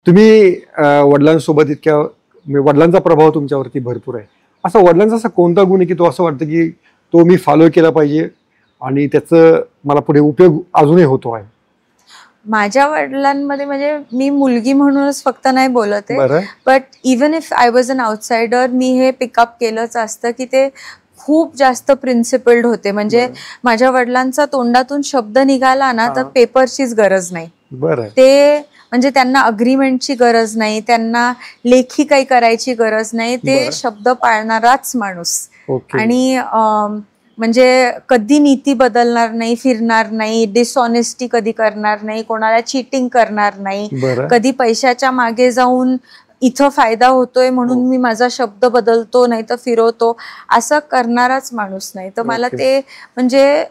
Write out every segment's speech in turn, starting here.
तुम्ही वडिलांसोबत इतक्या वडिलांचा प्रभाव तुमच्यावरती भरपूर आहे. असा वडिलांचा असा कोणता गुण आहे की तो असं वाटतं की तो मी फॉलो केला पाहिजे आणि त्याचं मला पुढे उपयोग अजूनही होतो आहे? माझ्या वडिलांमध्ये म्हणजे मी मुलगी म्हणूनच फक्त नाही बोलत आहे, but even if I was an outsider मी हे पिकअप केलंच असतं की ते खूप जास्त प्रिन्सिपल्ड होते. म्हणजे माझ्या वडिलांचा तोंडातून शब्द निघाला ना तर पेपरचीच गरज नाही. ते म्हणजे त्यांना अग्रीमेंटची गरज नाही, त्यांना लेखी काही करायची गरज नाही, ते शब्द पाळणाराच माणूस. आणि म्हणजे कधी नीती बदलणार नाही, फिरणार नाही, डिसऑनेस्टी कधी करणार नाही, कोणाला चीटिंग करणार नाही, कधी पैशाच्या मागे जाऊन इथं फायदा होतोय म्हणून मी माझा शब्द बदलतो नाही तर फिरवतो असं करणाराच माणूस नाही. तर मला ते म्हणजे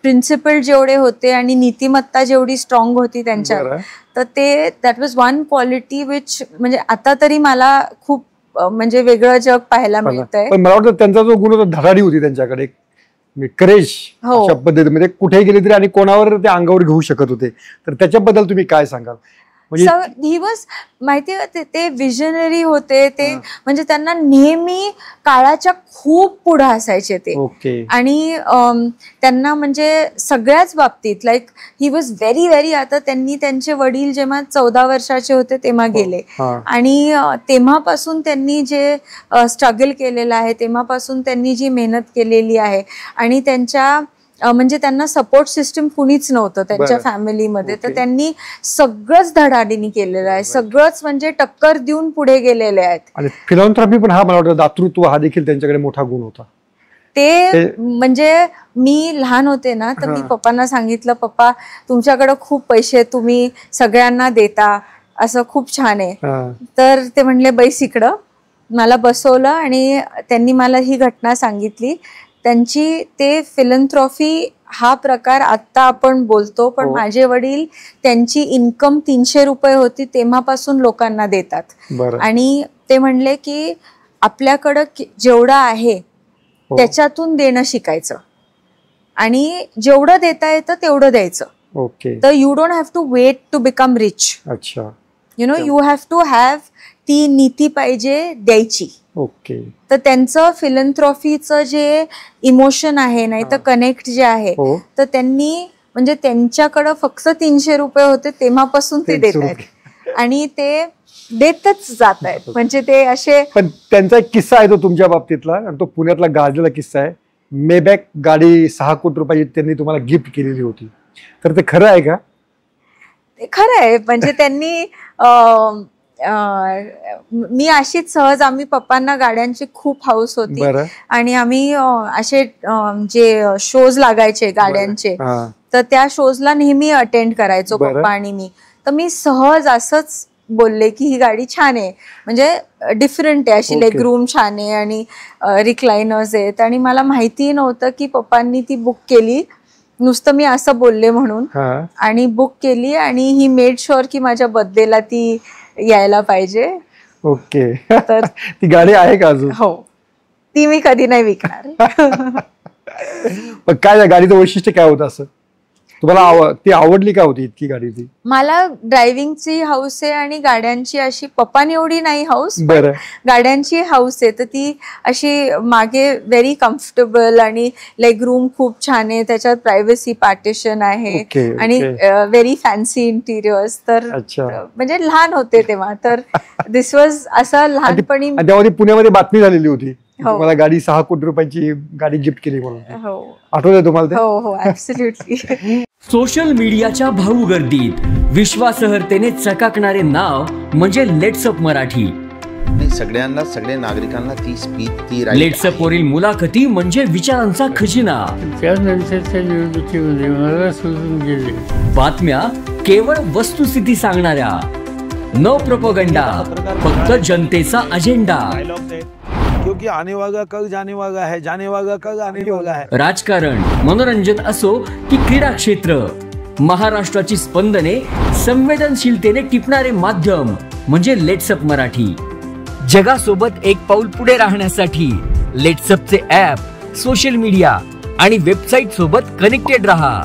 प्रिन्सिपल जेवढे होते आणि नीतिमत्ता जेवढी स्ट्रॉंग होती त्यांच्यात, तर ते that was one quality which म्हणजे आता तरी मला खूप म्हणजे वेगळं जग पाहायला मिळतंय. मला वाटतं त्यांचा जो गुण होता धडाडी होती त्यांच्याकडे, करेज अशा पद्धतीमध्ये कुठेही गेले तरी आणि कोणावर ते अंगावर घेऊ शकत होते. तर त्याच्याबद्दल तुम्ही काय सांगाल? ही वॉज माहिती ते विजनरी होते ते, म्हणजे त्यांना नेहमी काळाच्या खूप पुढे असायचे ते. आणि त्यांना म्हणजे सगळ्याच बाबतीत like he was very very. आता त्यांनी त्यांचे वडील जेव्हा 14 वर्षाचे होते तेव्हा गेले आणि तेव्हापासून त्यांनी जे स्ट्रगल केलेलं आहे, तेव्हापासून त्यांनी जी मेहनत केलेली आहे आणि त्यांच्या म्हणजे त्यांना सपोर्ट सिस्टम कुणीच नव्हतं त्यांच्या फॅमिलीमध्ये, तर त्यांनी सगळंच धडाडीने केलेलं आहे, सगळंच म्हणजे टक्कर देऊन पुढे गेलेले आहेत. आणि फिलॉन्थ्रॉपी पण हा मला वाटतं दातृत्व हा देखील त्यांच्याकडे मोठा गुण होता. ते म्हणजे मी लहान होते ना तर मी पप्पांना सांगितलं, पप्पा तुमच्याकडे खूप पैसे, तुम्ही सगळ्यांना देता, असं खूप छान आहे. तर ते म्हणले बैस इकडं, मला बसवलं आणि त्यांनी मला ही घटना सांगितली त्यांची. ते फिलंथ्रॉफी हा प्रकार आता आपण बोलतो, पण माझे वडील त्यांची इन्कम 300 रुपये होती तेव्हापासून लोकांना देतात. आणि ते म्हणले की आपल्याकडं जेवढं आहे त्याच्यातून देणं शिकायचं आणि जेवढं देता येतं तेवढं द्यायचं. तर you don't have to wait to become rich. You know, you have to have ती नीती पाहिजे द्यायची. तर त्यांचं फिलंथ्रॉफीचं जे इमोशन आहे नाही तर कनेक्ट जे आहे, तर त्यांनी म्हणजे त्यांच्याकडं फक्त 300 रुपये होते तेव्हापासून ते देत आहेत आणि ते देतच जात आहेत. म्हणजे ते असे. पण त्यांचा एक किस्सा आहे तो तुमच्या बाबतीतला, आणि तो पुण्यातला गाजलेला किस्सा आहे. मेबॅक गाडी 6 कोटी रुपयाची त्यांनी तुम्हाला गिफ्ट केलेली होती, तर ते खरं आहे का? ते खरं आहे. म्हणजे त्यांनी मी अशीच सहज, आम्ही पप्पांना गाड्यांची खूप हाऊस होती आणि आम्ही असे जे शोज लागायचे गाड्यांचे, तर त्या शोजला नेहमी अटेंड करायचो पप्पा आणि मी. तर मी सहज असंच बोलले की ही गाडी छान आहे, म्हणजे डिफरंट आहे, अशी लेग रूम छान आहे आणि रिक्लायनर्स आहेत. आणि मला माहिती नव्हतं की पप्पांनी ती बुक केली, नुसतं मी असं बोलले म्हणून, आणि बुक केली आणि ही मेड शुअर की माझ्या बर्थडेला ती यायला पाहिजे. तर ती गाडी आहे का अजून? हो, ती मी कधी नाही विकणार. पण काय गाडीचं वैशिष्ट्य काय होतं असं तुम्हाला ती आवडली का होती इतकी गाडी? ती मला ड्रायव्हिंगची हाऊस आहे आणि गाड्यांची अशी पप्पानी एवढी नाही हाऊस, गाड्यांची हाऊस आहे. तर ती अशी मागे व्हेरी कम्फर्टेबल आणि लेग रूम खूप छान आहे, त्याच्यात प्रायव्हसी पार्टिशन आहे आणि व्हेरी फॅन्सी इंटिरियर्स. तर म्हणजे लहान होते तेव्हा, तर दिस वॉज असं लहानपणी. त्यामध्ये पुण्यामध्ये बातमी झालेली होती मला गाडी 6 कोटी रुपयाची गाडी गिफ्ट केली म्हणून. आठवतंय तुम्हाला ते? हो हो, ऍब्सोल्युटली. सोशल मीडियाच्या भाऊ गर्दीत विश्वासार्हतेने चकाकणारे नाव म्हणजे लेट्सअप मराठी. सगळ्यांना, सगळ्या नागरिकांना ती स्पीच, ती लेट्सअप वरील मुलाखती म्हणजे विचारांचा खजिना. त्यानंतरच्या निवडणुकीमध्ये मला सोडून गेले. बातम्या केवळ वस्तुस्थिती सांगणाऱ्या, न प्रोपगंडा, फक्त जनतेचा अजेंडा. क्योंकि आने वाला कल जाने वाला है, जाने वाला कल आने वाला है. राजकारण, मनोरंजन असो की क्रीडा क्षेत्र, महाराष्ट्राची स्पंदने संवेदनशीलतेने टिपणारे माध्यम म्हणजे लेट्सअप मराठी. जगासोबत एक पाऊल पुढे राहण्यासाठी लेट्सअपचे ॲप, सोशल मीडिया आणि वेबसाईट सोबत कनेक्टेड रहा.